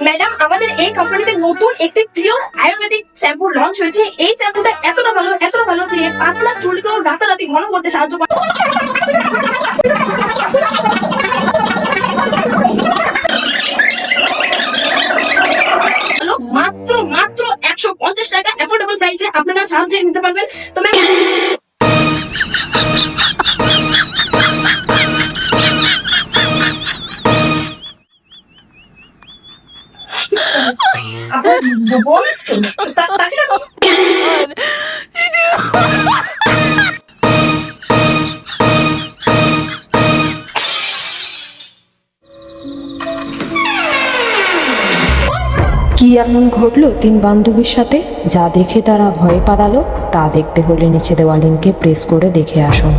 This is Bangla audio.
ম্যাডাম, আমাদের এই কোম্পানিতে নতুন একটি পিওর আয়ুর্বেদিক শ্যাম্পু লঞ্চ হয়েছে। এই শ্যাম্পুটা এতটা ভালো যে পাতলা চুলকেও রাতারাতি ঘন করতে সাহায্য করে। মাত্র মাত্র 150 টাকা অ্যাফোর্ডেবল প্রাইসে আপনারা সাহায্যে নিতে পারবেন। তো ম্যাম, আপনার বোন আসছে, তাকে ডাকো। কি এমন ঘটলো তিন বান্ধবীর সাথে, যা দেখে তারা ভয়ে পালালো? তা দেখতে হলে নিচে দেওয়া লিঙ্কে প্রেস করে দেখে আসুন।